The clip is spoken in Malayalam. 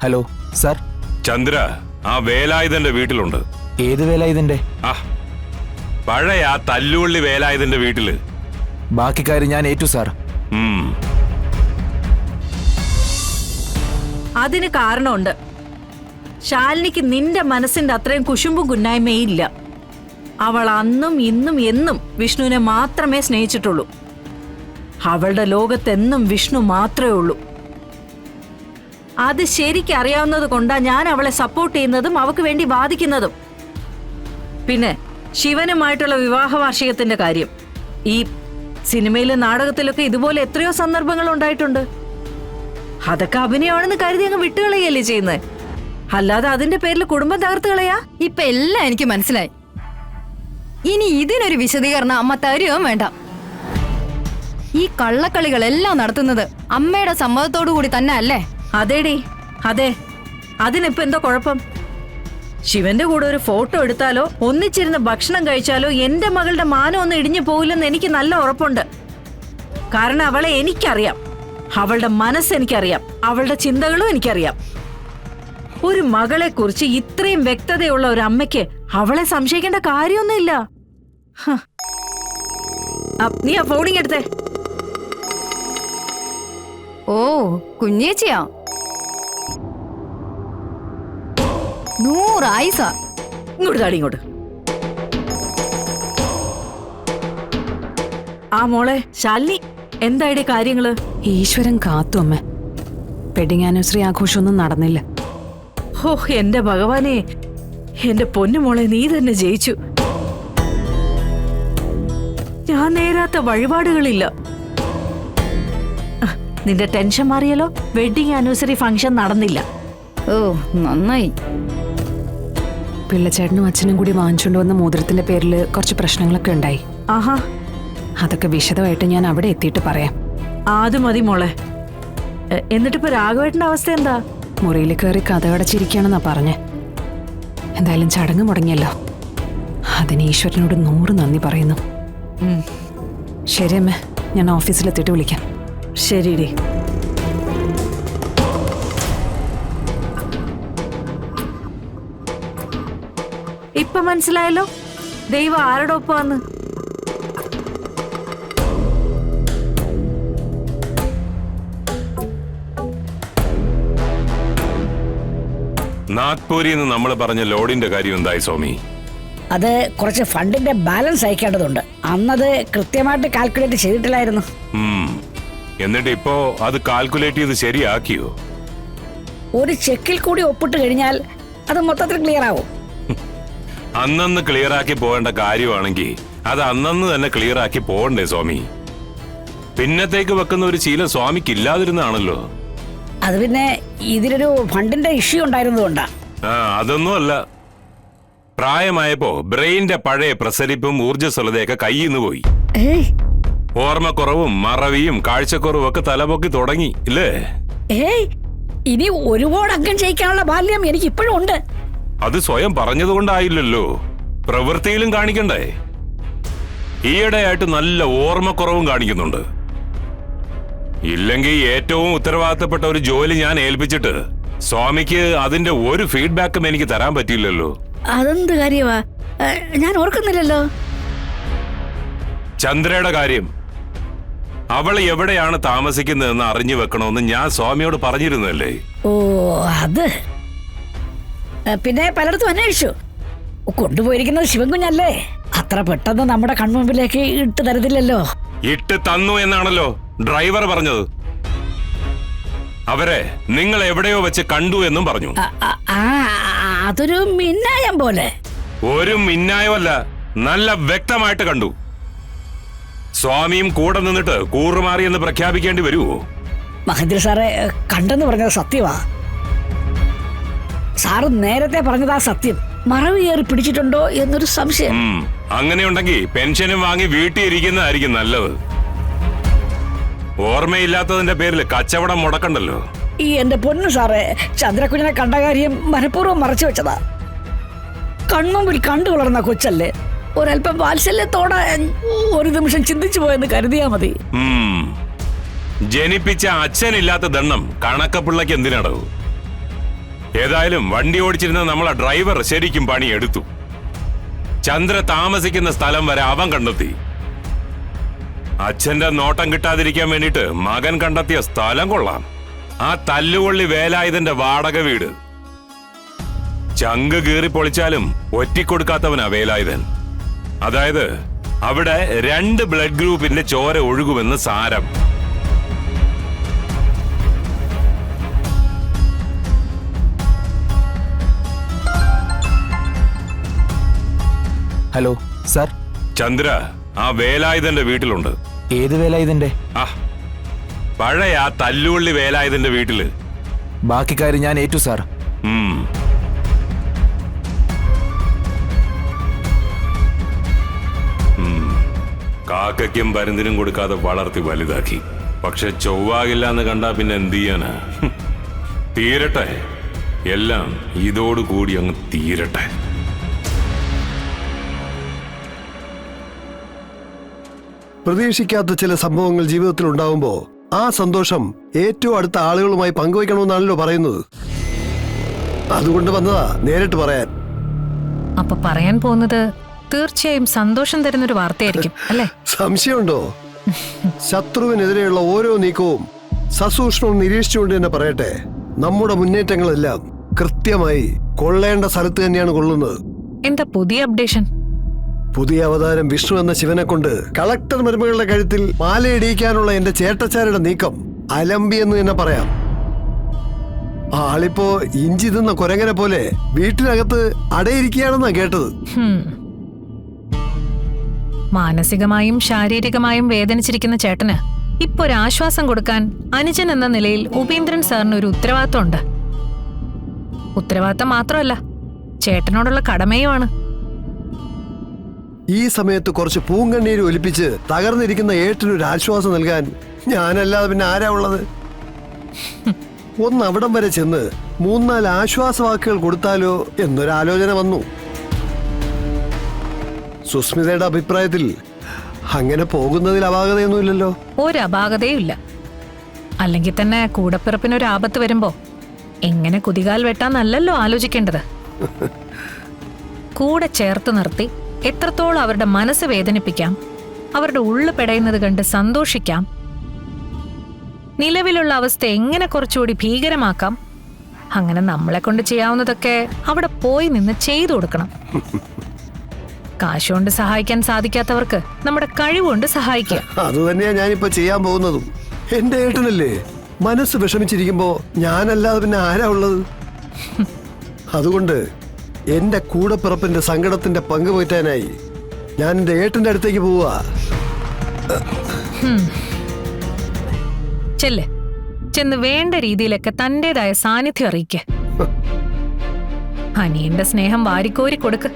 Hello sir. ചന്ദ്ര ആ വേലായുധന്റെ വീട്ടിലുണ്ട്. ഏത് വേലായുധന്റെ? ആ പഴയ ആ തല്ലുള്ളി വേലായുധന്റെ വീട്ടില്. ബാക്കി കാര്യം ഞാൻ ഏറ്റു സാർ. അതിന് കാരണമുണ്ട്. ശാലിനിക്ക് നിന്റെ മനസ്സിന്റെ അത്രയും കുശുമ്പും കുന്നായ്മയില്ല. അവൾ അന്നും ഇന്നും എന്നും വിഷ്ണുവിനെ മാത്രമേ സ്നേഹിച്ചിട്ടുള്ളൂ. അവളുടെ ലോകത്തെന്നും വിഷ്ണു മാത്രമേ ഉള്ളൂ. അത് ശരിക്കും അറിയാവുന്നത് കൊണ്ടാ ഞാൻ അവളെ സപ്പോർട്ട് ചെയ്യുന്നതും അവക്ക് വേണ്ടി വാദിക്കുന്നതും. പിന്നെ ശിവനുമായിട്ടുള്ള വിവാഹ വാർഷികത്തിന്റെ കാര്യം, ഈ സിനിമയിലും നാടകത്തിലൊക്കെ ഇതുപോലെ എത്രയോ സന്ദർഭങ്ങൾ ഉണ്ടായിട്ടുണ്ട്. അതൊക്കെ അഭിനയമാണെന്ന് കരുതി അങ്ങ് വിട്ടുകളയല്ലേ ചെയ്യുന്നത്, അല്ലാതെ അതിന്റെ പേരിൽ കുടുംബം തകർത്ത് കളയാ. ഇപ്പൊ എല്ലാം എനിക്ക് മനസ്സിലായി. ഇനി ഇതിനൊരു വിശദീകരണം അമ്മ തരുകയും വേണ്ട. ഈ കള്ളക്കളികളെല്ലാം നടത്തുന്നത് അമ്മയുടെ സമ്മതത്തോടു കൂടി തന്നെ അല്ലേ? അതേടി, അതെ. അതിനിപ്പോ എന്തോ കുഴപ്പം? ശിവന്റെ കൂടെ ഒരു ഫോട്ടോ എടുത്താലോ ഒന്നിച്ചിരുന്ന് ഭക്ഷണം കഴിച്ചാലോ എന്റെ മകളുടെ മാനം ഒന്നും ഇടിഞ്ഞു പോകില്ലെന്ന് എനിക്ക് നല്ല ഉറപ്പുണ്ട്. കാരണം അവളെ എനിക്കറിയാം, അവളുടെ മനസ്സ് എനിക്കറിയാം, അവളുടെ ചിന്തകളും എനിക്കറിയാം. ഒരു മകളെ കുറിച്ച് ഇത്രയും വ്യക്തതയുള്ള ഒരു അമ്മയ്ക്ക് അവളെ സംശയിക്കേണ്ട കാര്യമൊന്നുമില്ല. നീ ആ ഫോണിങ് എടുത്തേ. ഓ കുഞ്ഞേച്ചിയാ, 100 ആയിസ. ഇങ്ങോട്ട് താടി ഇങ്ങോട്ട്. ആ മോളെ ശാലിനി, എന്തായിടെ കാര്യങ്ങള്? ഈശ്വരൻ കാത്തു അമ്മ. വെഡിങ് ആനിവേഴ്സറി ആഘോഷമൊന്നും നടന്നില്ല. ഹോ എന്റെ ഭഗവാനെ, എന്റെ പൊന്നുമോളെ, നീ തന്നെ ജയിച്ചു. ഞാൻ നേരാത്ത വഴിപാടുകളില്ല. നിന്റെ ടെൻഷൻ മാറിയല്ലോ. വെഡിങ് ആനിവേഴ്സറി ഫംഗ്ഷൻ നടന്നില്ല. ഓ നന്നായി. പിള്ളച്ചേട്ടനും അച്ഛനും കൂടി വാങ്ങിച്ചുകൊണ്ട് വന്ന മോതിരത്തിന്റെ പേരിൽ കുറച്ച് പ്രശ്നങ്ങളൊക്കെ ഉണ്ടായി. ആഹാ, അതൊക്കെ വിശദമായിട്ട് ഞാൻ അവിടെ എത്തിയിട്ട് പറയാം. അത് മതി മോളെ. എന്നിട്ടിപ്പോ രാഘവേട്ടന്റെ അവസ്ഥ എന്താ? മുറിയിൽ കയറി കഥകടച്ചിരിക്കുകയാണെന്നാ പറഞ്ഞ്. എന്തായാലും ചടങ്ങ് മുടങ്ങിയല്ലോ, അതിന് ഈശ്വരനോട് 100 നന്ദി പറയുന്നു. ശരി അമ്മ, ഞാൻ ഓഫീസിലെത്തിയിട്ട് വിളിക്കാം. ശരിടി. ഇപ്പൊ മനസ്സിലായല്ലോ ദൈവം ആരുടെ ഒപ്പാന്ന്. നാഗ്പൂരിന്ന് നമ്മൾ പറഞ്ഞ ലോഡിന്റെ കാര്യം എന്തായി സ്വാമി? അത് കുറച്ച് ഫണ്ടിന്റെ ബാലൻസ് അയക്കേണ്ടതുണ്ട്. അന്നത് കൃത്യമായിട്ട് കാൽക്കുലേറ്റ് ചെയ്തിട്ടില്ലായിരുന്നു. എന്നിട്ട് ഇപ്പോ അത് കാൽക്കുലേറ്റ് ചെയ്ത് ശരിയാക്കിയോ? ഒരു ചെക്കിൽ കൂടി ഒപ്പിട്ട് കഴിഞ്ഞാൽ അത് മൊത്തത്തിൽ ക്ലിയർ ആവും. അന്നന്ന് ക്ലിയർ ആക്കി പോകേണ്ട കാര്യമാണെങ്കിൽ അത് അന്നന്ന് തന്നെ ക്ലിയർ ആക്കി പോകണ്ടേ സ്വാമി? പിന്നത്തേക്ക് വെക്കുന്ന ഒരു ശീലം സ്വാമിക്ക് ഇല്ലാതിരുന്നാണല്ലോ. അത് പിന്നെ ഇതിലൊരു ഫണ്ടിന്റെ ഇഷ്യൂ ഉണ്ടായിരുന്നതുകൊണ്ടാ. അതൊന്നും അല്ല. പ്രായമായപ്പോ ബ്രെയിന്റെ പഴയ പ്രസരിപ്പും ഊർജ്ജസ്വലതയൊക്കെ കയ്യിന്ന് പോയി. ഓർമ്മക്കുറവും മറവിയും കാഴ്ചക്കുറവും ഒക്കെ തലപൊക്കി തുടങ്ങി ഇല്ലേ? ഇനി ഒരുപാട് അംഗം ചെയ്യിക്കാനുള്ള ബാല്യം എനിക്ക് ഇപ്പോഴും ഉണ്ട്. അത് സ്വയം പറഞ്ഞതുകൊണ്ടായില്ലല്ലോ, പ്രവൃത്തിയിലും കാണിക്കണ്ടേ? ഈയിടെയായിട്ട് നല്ല ഓർമ്മക്കുറവും കാണിക്കുന്നുണ്ട്. ഇല്ലെങ്കിൽ ഏറ്റവും ഉത്തരവാദിത്തപ്പെട്ട ഒരു ജോലി ഞാൻ ഏൽപ്പിച്ചിട്ട് സ്വാമിക്ക് അതിന്റെ ഒരു ഫീഡ്ബാക്കും എനിക്ക് തരാൻ പറ്റിയില്ലല്ലോ. അതെന്ത് കാര്യമാ? ഞാൻ ഓർക്കുന്നില്ലല്ലോ. ചന്ദ്രയുടെ കാര്യം, അവൾ എവിടെയാണ് താമസിക്കുന്നതെന്ന് അറിഞ്ഞു വെക്കണമെന്ന് ഞാൻ സ്വാമിയോട് പറഞ്ഞിരുന്നല്ലേ? ഓ അത് പിന്നെ പലയിടത്തും അന്വേഷിച്ചു. കൊണ്ടുപോയിരിക്കുന്നത് ശിവൻകുഞ്ഞല്ലേ. അത്ര പെട്ടെന്ന് നമ്മുടെ കൺമുമ്പിലേക്ക് ഇട്ട് തരത്തില്ലല്ലോ. ഇട്ട് തന്നു എന്നാണല്ലോ ഡ്രൈവർ പറഞ്ഞത്. അവരെ നിങ്ങൾ എവിടെയോ വെച്ച് കണ്ടു എന്നും പറഞ്ഞു. അതൊരു മിന്നായം പോലെ. ഒരു മിന്നായമല്ല, നല്ല വ്യക്തമായിട്ട് കണ്ടു. സ്വാമിയും കൂടെ നിന്നിട്ട് കൂറുമാറിയെന്ന് പ്രഖ്യാപിക്കേണ്ടി വരുമോ? മഹേന്ദ്ര സാറെ, കണ്ടെന്ന് പറഞ്ഞത് സത്യമാ. സാറ് നേരത്തെ പറഞ്ഞതാ സത്യം. മറവി കയറി പിടിച്ചിട്ടുണ്ടോ എന്നൊരു സംശയം. അങ്ങനെയുണ്ടെങ്കിൽ പെൻഷനും വാങ്ങി വീട്ടിൽ ഇരിക്കുന്നതായിരിക്കും നല്ലത്. ഓർമ്മയില്ലാത്തതിന്റെ പേരിൽ കച്ചവടം മുടക്കണ്ടല്ലോ. ഈ എന്റെ പൊന്നു സാറേ, ചന്ദ്രക്കുഞ്ഞിനെ കണ്ട കാര്യം മനഃപൂർവ്വം മറച്ചു വെച്ചതാ. കൺമുമ്പിൽ കണ്ടു വളർന്ന കൊച്ചല്ലേ, ഒരല്പം വാത്സല്യത്തോടെ ഒരു നിമിഷം ചിന്തിച്ചു പോയെന്ന് കരുതിയാ മതി. ജനിപ്പിച്ച അച്ഛനില്ലാത്ത ദണ്ണം കണക്കപ്പിള്ളക്ക് എന്തിനാടോ? ഏതായാലും വണ്ടി ഓടിച്ചിരുന്ന നമ്മളെ ഡ്രൈവർ ശരിക്കും പണിയെടുത്തു. ചന്ദ്ര താമസിക്കുന്ന സ്ഥലം വരെ അവൻ കണ്ടെത്തി. അച്ഛന്റെ നോട്ടം കിട്ടാതിരിക്കാൻ വേണ്ടിട്ട് മകൻ കണ്ടെത്തിയ സ്ഥലം കൊള്ളാം. ആ തല്ലുകൊള്ളി വേലായുധന്റെ വാടക വീട്. ചങ്ക് കീറി പൊളിച്ചാലും ഒറ്റിക്കൊടുക്കാത്തവനാ വേലായുധൻ. അതായത് അവിടെ 2 ബ്ലഡ് ഗ്രൂപ്പിന്റെ ചോര ഒഴുകുമെന്ന് സാരം. Hello sir. ചന്ദ്ര ആ വേലായുധന്റെ വീട്ടിലുണ്ട്. ഏത് വേലായുധന്റെ? ആ പഴയ ആ തല്ലുകൊള്ളി വേലായുധന്റെ വീട്ടില്. ബാക്കി കാര്യം ഞാൻ ഏറ്റു സാർ. കാക്കയ്ക്കും പരുന്തിനും കൊടുക്കാതെ വളർത്തി വലുതാക്കി. പക്ഷെ ചൊവ്വാകില്ല എന്ന് കണ്ടാ പിന്നെ എന്ത് ചെയ്യാനാ? തീരട്ടെ, എല്ലാം ഇതോടുകൂടി അങ്ങ് തീരട്ടെ. പ്രതീക്ഷിക്കാത്ത ചില സംഭവങ്ങൾ ജീവിതത്തിൽ ഉണ്ടാവുമ്പോൾ ആ സന്തോഷം ഏറ്റവും അടുത്ത ആളുകളുമായി പങ്കുവയ്ക്കണമെന്നാണല്ലോ പറയുന്നത്. അതുകൊണ്ട് വന്നതാ നേരിട്ട് പറയാൻ. അപ്പൊ പറയാൻ പോകുന്നത് തീർച്ചയായും സന്തോഷം തരുന്നൊരു വാർത്തയായിരിക്കും അല്ലേ? സംശയമുണ്ടോ? ശത്രുവിനെതിരെയുള്ള ഓരോ നീക്കവും സസൂക്ഷ്മം നിരീക്ഷിച്ചുകൊണ്ട് തന്നെ പറയട്ടെ. നമ്മുടെ മുന്നേറ്റങ്ങളെല്ലാം കൃത്യമായി കൊള്ളേണ്ട സ്ഥലത്ത് തന്നെയാണ് കൊള്ളുന്നത്. എന്താ പുതിയ അപ്ഡേഷൻ? പുതിയ അവതാരം വിഷ്ണു എന്ന ശിവനെ കൊണ്ട് കളക്ടർ മരുമകളുടെ കഴുത്തിൽ മാലയിടിയിക്കാനുള്ള എന്റെ ചേട്ടച്ചാരുടെ നീക്കം അലമ്പി എന്ന് തന്നെ പറയാം. ആളിപ്പോ ഇഞ്ചി തിന്ന കുരങ്ങനെ പോലെ വീട്ടിനകത്ത് അടയിരിക്കുകയാണെന്നാ കേട്ടത്. മാനസികമായും ശാരീരികമായും വേദനിച്ചിരിക്കുന്ന ചേട്ടന് ഇപ്പൊ ഒരു ആശ്വാസം കൊടുക്കാൻ അനുജൻ എന്ന നിലയിൽ ഉപേന്ദ്രൻ സാറിന് ഒരു ഉത്തരവാദിത്തമുണ്ട്. ഉത്തരവാദിത്തം മാത്രമല്ല, ചേട്ടനോടുള്ള കടമയുമാണ്. ഈ സമയത്ത് കുറച്ച് പൂങ്കണ്ണീര് ഒലിപ്പിച്ച് തകർന്നിരിക്കുന്ന ഏട്ടിനൊരു ആശ്വാസം നൽകാൻ ഞാനല്ലാതെ പിന്നെ ആരാ ഉള്ളത്? ഒന്ന് അവിടം വരെ ചെന്ന് 3-4 ആശ്വാസവാക്കുകൾ കൊടുത്താലോ എന്നൊരാലോചന വന്നു. സുസ്മിതയുടെ അഭിപ്രായത്തിൽ അങ്ങനെ പോകുന്നതിൽ അപാകതയൊന്നുമില്ലല്ലോ. ഒരപാകതയും ഇല്ല. അല്ലെങ്കിൽ തന്നെ കൂടപ്പിറപ്പിനൊരു ആപത്ത് വരുമ്പോ എങ്ങനെ കുതികാൽ വെട്ടാന്നല്ലല്ലോ ആലോചിക്കേണ്ടത്. കൂടെ ചേർത്ത് നിർത്തി എത്രത്തോളം അവരുടെ മനസ്സ് വേദനിപ്പിക്കാം, അവരുടെ ഉള്ളു പെടയുന്നത് കണ്ട് സന്തോഷിക്കാം, നിലവിലുള്ള അവസ്ഥ എങ്ങനെ കുറച്ചുകൂടി ഭീകരമാക്കാം, അങ്ങനെ നമ്മളെ കൊണ്ട് ചെയ്യാവുന്നതൊക്കെ അവിടെ പോയി നിന്ന് ചെയ്തു കൊടുക്കണം. കാശുകൊണ്ട് സഹായിക്കാൻ സാധിക്കാത്തവർക്ക് നമ്മുടെ കഴിവുകൊണ്ട് സഹായിക്കുക. അത് തന്നെയാ ഞാനിപ്പോ ചെയ്യാൻ പോകുന്നതും. എന്റെ ഏട്ടനല്ലേ മനസ്സ് വിഷമിച്ചിരിക്കുമ്പോ ഞാനല്ലാതെ പിന്നെ ആരാ ഉള്ളത്? അതുകൊണ്ട് എന്റെ കൂടപ്പിറപ്പിന്റെ സങ്കടത്തിന്റെ പങ്ക് പറ്റാനായി ഞാൻ എന്റെ ഏട്ടന്റെ അടുത്തേക്ക് പോവാ. ചെന്ന് വേണ്ട രീതിയിലൊക്കെ തന്റേതായ സാന്നിധ്യം അറിയിക്ക. അനിയന്റെ സ്നേഹം വാരിക്കോരി കൊടുക്ക്.